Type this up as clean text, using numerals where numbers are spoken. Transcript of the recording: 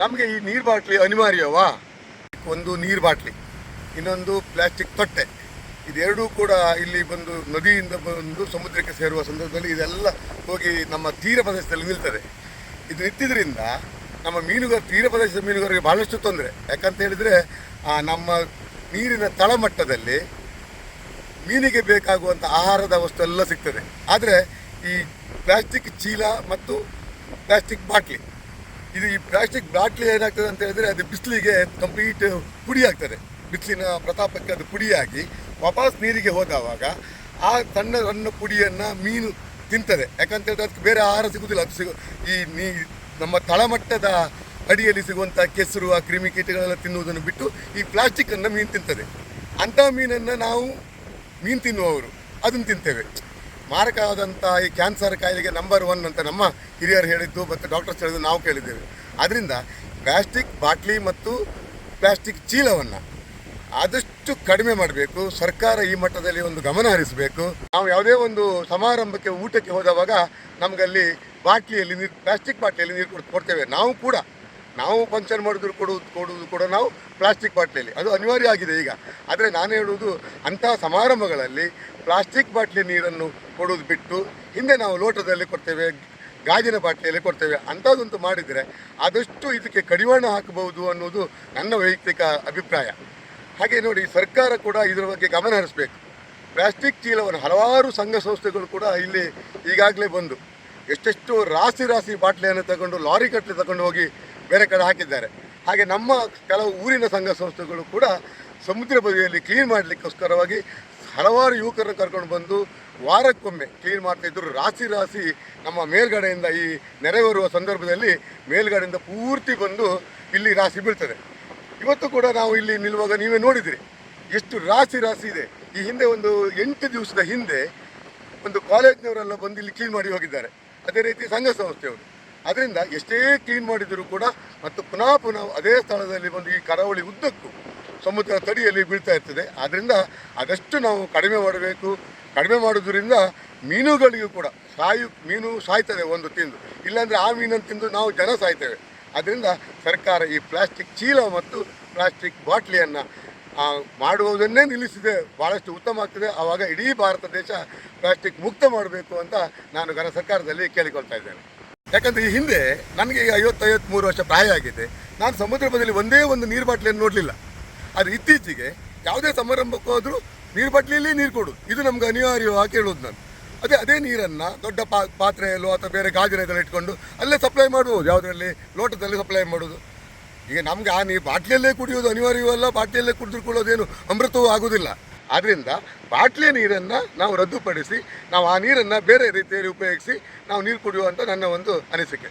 ನಮಗೆ ಈ ನೀರು ಬಾಟ್ಲಿ ಅನಿವಾರ್ಯವಾ? ಒಂದು ನೀರು ಬಾಟ್ಲಿ, ಇನ್ನೊಂದು ಪ್ಲಾಸ್ಟಿಕ್ ತೊಟ್ಟೆ, ಇದೆರಡೂ ಕೂಡ ಇಲ್ಲಿ ಬಂದು ನದಿಯಿಂದ ಬಂದು ಸಮುದ್ರಕ್ಕೆ ಸೇರುವ ಸಂದರ್ಭದಲ್ಲಿ ಇದೆಲ್ಲ ಹೋಗಿ ನಮ್ಮ ತೀರ ಪ್ರದೇಶದಲ್ಲಿ ನಿಲ್ತದೆ. ಇದು ನಿಂತಿದ್ರಿಂದ ನಮ್ಮ ತೀರ ಪ್ರದೇಶದ ಮೀನುಗಾರರಿಗೆ ಬಹಳಷ್ಟು ತೊಂದರೆ. ಯಾಕಂತ ಹೇಳಿದರೆ ನಮ್ಮ ನೀರಿನ ತಳಮಟ್ಟದಲ್ಲಿ ಮೀನಿಗೆ ಬೇಕಾಗುವಂಥ ಆಹಾರದ ವಸ್ತು ಎಲ್ಲ ಸಿಗ್ತದೆ. ಆದರೆ ಈ ಪ್ಲಾಸ್ಟಿಕ್ ಚೀಲ ಮತ್ತು ಪ್ಲಾಸ್ಟಿಕ್ ಬಾಟ್ಲಿ, ಈ ಪ್ಲಾಸ್ಟಿಕ್ ಬಾಟ್ಲಿ ಏನಾಗ್ತದೆ ಅಂತ ಹೇಳಿದರೆ ಅದು ಬಿಸಿಲಿಗೆ ಕಂಪ್ಲೀಟ್ ಪುಡಿ ಆಗ್ತದೆ. ಬಿಸಿಲಿನ ಪ್ರತಾಪಕ್ಕೆ ಅದು ಪುಡಿಯಾಗಿ ವಾಪಸ್ ನೀರಿಗೆ ಹೋದವಾಗ ಆ ಸಣ್ಣ ಪುಡಿಯನ್ನು ಮೀನು ತಿಂತದೆ. ಯಾಕಂತ ಹೇಳಿದ್ರೆ ಅದಕ್ಕೆ ಬೇರೆ ಆಹಾರ ಸಿಗುವುದಿಲ್ಲ. ಅದು ನಮ್ಮ ತಳಮಟ್ಟದ ಅಡಿಯಲ್ಲಿ ಸಿಗುವಂಥ ಕೆಸರು, ಆ ಕ್ರಿಮಿಕೀಟಗಳೆಲ್ಲ ತಿನ್ನುವುದನ್ನು ಬಿಟ್ಟು ಈ ಪ್ಲಾಸ್ಟಿಕ್ಕನ್ನು ಮೀನು ತಿಂತದೆ. ಅಂಥ ಮೀನನ್ನು ನಾವು ಮೀನು ತಿನ್ನುವವರು ಅದನ್ನು ತಿಂತೇವೆ. ಮಾರಕವಾದಂಥ ಈ ಕ್ಯಾನ್ಸರ್ ಕಾಯಿಲೆಗೆ ನಂಬರ್ 1 ಅಂತ ನಮ್ಮ ಹಿರಿಯರು ಹೇಳಿದ್ದು ಮತ್ತು ಡಾಕ್ಟರ್ಸ್ ಹೇಳಿದ್ದು ನಾವು ಕೇಳಿದ್ದೇವೆ. ಆದ್ದರಿಂದ ಪ್ಲಾಸ್ಟಿಕ್ ಬಾಟ್ಲಿ ಮತ್ತು ಪ್ಲಾಸ್ಟಿಕ್ ಚೀಲವನ್ನು ಆದಷ್ಟು ಕಡಿಮೆ ಮಾಡಬೇಕು. ಸರ್ಕಾರ ಈ ಮಟ್ಟದಲ್ಲಿ ಒಂದು ಗಮನ ಹರಿಸಬೇಕು. ನಾವು ಯಾವುದೇ ಒಂದು ಸಮಾರಂಭಕ್ಕೆ ಊಟಕ್ಕೆ ಹೋದವಾಗ ನಮಗಲ್ಲಿ ಬಾಟ್ಲಿಯಲ್ಲಿ ಪ್ಲಾಸ್ಟಿಕ್ ಬಾಟ್ಲಿಯಲ್ಲಿ ನೀರು ಕೊಡ್ತೇವೆ. ನಾವು ಫಂಕ್ಷನ್ ಕೊಡುವುದು ಕೂಡ ನಾವು ಪ್ಲಾಸ್ಟಿಕ್ ಬಾಟ್ಲಿಯಲ್ಲಿ, ಅದು ಅನಿವಾರ್ಯ ಆಗಿದೆ ಈಗ. ಆದರೆ ನಾನು ಹೇಳುವುದು ಅಂಥ ಸಮಾರಂಭಗಳಲ್ಲಿ ಪ್ಲಾಸ್ಟಿಕ್ ಬಾಟ್ಲಿ ನೀರನ್ನು ಕೊಡುವುದು ಬಿಟ್ಟು ಹಿಂದೆ ನಾವು ಲೋಟದಲ್ಲಿ ಕೊಡ್ತೇವೆ, ಗಾಜಿನ ಬಾಟ್ಲಿಯಲ್ಲಿ ಕೊಡ್ತೇವೆ. ಅಂಥದ್ದೊಂದು ಮಾಡಿದರೆ ಆದಷ್ಟು ಇದಕ್ಕೆ ಕಡಿವಾಣ ಹಾಕಬಹುದು ಅನ್ನೋದು ನನ್ನ ವೈಯಕ್ತಿಕ ಅಭಿಪ್ರಾಯ. ಹಾಗೆ ನೋಡಿ, ಸರ್ಕಾರ ಕೂಡ ಇದರ ಬಗ್ಗೆ ಗಮನ ಹರಿಸಬೇಕು. ಪ್ಲಾಸ್ಟಿಕ್ ಚೀಲವನ್ನು ಹಲವಾರು ಸಂಘ ಸಂಸ್ಥೆಗಳು ಕೂಡ ಇಲ್ಲಿ ಈಗಾಗಲೇ ಬಂದು ಎಷ್ಟೆಷ್ಟು ರಾಶಿ ಬಾಟ್ಲಿಯನ್ನು ತಗೊಂಡು ಲಾರಿ ಕಟ್ಟಲೆ ತಗೊಂಡು ಹೋಗಿ ಬೇರೆ ಕಡೆ ಹಾಕಿದ್ದಾರೆ. ಹಾಗೆ ನಮ್ಮ ಕೆಲವು ಊರಿನ ಸಂಘ ಸಂಸ್ಥೆಗಳು ಕೂಡ ಸಮುದ್ರ ಬದಿಯಲ್ಲಿ ಕ್ಲೀನ್ ಮಾಡಲಿಕ್ಕೋಸ್ಕರವಾಗಿ ಹಲವಾರು ಯುವಕರನ್ನು ಕರ್ಕೊಂಡು ಬಂದು ವಾರಕ್ಕೊಮ್ಮೆ ಕ್ಲೀನ್ ಮಾಡ್ತಾಯಿದ್ರು. ರಾಶಿ ನಮ್ಮ ಮೇಲ್ಗಡೆಯಿಂದ ಈ ನೆರೆ ಬರುವ ಸಂದರ್ಭದಲ್ಲಿ ಮೇಲ್ಗಡೆಯಿಂದ ಪೂರ್ತಿ ಬಂದು ಇಲ್ಲಿ ರಾಶಿ ಬೀಳ್ತದೆ. ಇವತ್ತು ಕೂಡ ನಾವು ಇಲ್ಲಿ ನಿಲ್ಲುವಾಗ ನೀವೇ ನೋಡಿದಿರಿ ಎಷ್ಟು ರಾಶಿ ಇದೆ. ಈ ಹಿಂದೆ ಒಂದು 8 ದಿವಸದ ಹಿಂದೆ ಒಂದು ಕಾಲೇಜ್ನವರೆಲ್ಲ ಬಂದು ಇಲ್ಲಿ ಕ್ಲೀನ್ ಮಾಡಿ ಹೋಗಿದ್ದಾರೆ. ಅದೇ ರೀತಿ ಸಂಘ ಸಂಸ್ಥೆಯವರು. ಅದರಿಂದ ಎಷ್ಟೇ ಕ್ಲೀನ್ ಮಾಡಿದರೂ ಕೂಡ ಮತ್ತು ಪುನಃ ಅದೇ ಸ್ಥಳದಲ್ಲಿ ಬಂದು ಈ ಕರಾವಳಿ ಉದ್ದಕ್ಕೂ ಸಮುದ್ರ ತಡಿಯಲ್ಲಿ ಬೀಳ್ತಾ ಇರ್ತದೆ. ಆದ್ದರಿಂದ ಆದಷ್ಟು ನಾವು ಕಡಿಮೆ ಮಾಡಬೇಕು. ಕಡಿಮೆ ಮಾಡೋದ್ರಿಂದ ಮೀನುಗಳಿಗೂ ಕೂಡ ಮೀನು ಸಾಯ್ತದೆ ಒಂದು ತಿಂದು, ಇಲ್ಲಾಂದರೆ ಆ ಮೀನನ್ನು ತಿಂದು ನಾವು ಜನ ಸಾಯ್ತೇವೆ. ಅದರಿಂದ ಸರ್ಕಾರ ಈ ಪ್ಲಾಸ್ಟಿಕ್ ಚೀಲ ಮತ್ತು ಪ್ಲಾಸ್ಟಿಕ್ ಬಾಟ್ಲಿಯನ್ನು ಮಾಡುವುದನ್ನೇ ನಿಲ್ಲಿಸಿದೆ ಭಾಳಷ್ಟು ಉತ್ತಮ ಆಗ್ತದೆ. ಆವಾಗ ಇಡೀ ಭಾರತ ದೇಶ ಪ್ಲಾಸ್ಟಿಕ್ ಮುಕ್ತ ಮಾಡಬೇಕು ಅಂತ ನಾನು ಸರ್ಕಾರದಲ್ಲಿ ಕೇಳಿಕೊಳ್ತಾ ಇದ್ದೇನೆ. ಯಾಕಂದರೆ ಈ ಹಿಂದೆ ನನಗೆ 50-53 ವರ್ಷ ಪ್ರಾಯ ಆಗಿದೆ. ನಾನು ಸಮುದ್ರ ಬದಿಯಲ್ಲಿ ಒಂದೇ ಒಂದು ನೀರು ಬಾಟ್ಲಿಯನ್ನು ನೋಡಲಿಲ್ಲ. ಆದರೆ ಇತ್ತೀಚೆಗೆ ಯಾವುದೇ ಸಮಾರಂಭಕ್ಕೆ ಹೋದರೂ ನೀರು ಬಾಟ್ಲಿಯಲ್ಲಿ ನೀರು ಕೊಡು, ಇದು ನಮ್ಗೆ ಅನಿವಾರ್ಯವಾಗಿ ಕೇಳೋದು ನಾನು. ಅದೇ ನೀರನ್ನು ದೊಡ್ಡ ಪಾತ್ರೆಯಲ್ಲೋ ಅಥವಾ ಬೇರೆ ಗಾಜಿನದಲ್ಲಿ ಇಟ್ಕೊಂಡು ಅಲ್ಲೇ ಸಪ್ಲೈ ಮಾಡ್ಬೋದು. ಯಾವುದರಲ್ಲಿ ಲೋಟದಲ್ಲಿ ಸಪ್ಲೈ ಮಾಡೋದು. ಈಗ ನಮಗೆ ಆ ನೀರು ಬಾಟ್ಲಿಯಲ್ಲೇ ಕುಡಿಯೋದು ಅನಿವಾರ್ಯವಲ್ಲ. ಬಾಟ್ಲಿಯಲ್ಲೇ ಕುಡಿದುಕೊಳ್ಳೋದೇನು ಅಮೃತವೂ ಆಗೋದಿಲ್ಲ. ಆದ್ದರಿಂದ ಬಾಟ್ಲಿಯ ನೀರನ್ನು ನಾವು ರದ್ದುಪಡಿಸಿ ನಾವು ಆ ನೀರನ್ನು ಬೇರೆ ರೀತಿಯಲ್ಲಿ ಉಪಯೋಗಿಸಿ ನಾವು ನೀರು ಕುಡಿಯುವಂಥ ನನ್ನ ಒಂದು ಅನಿಸಿಕೆ.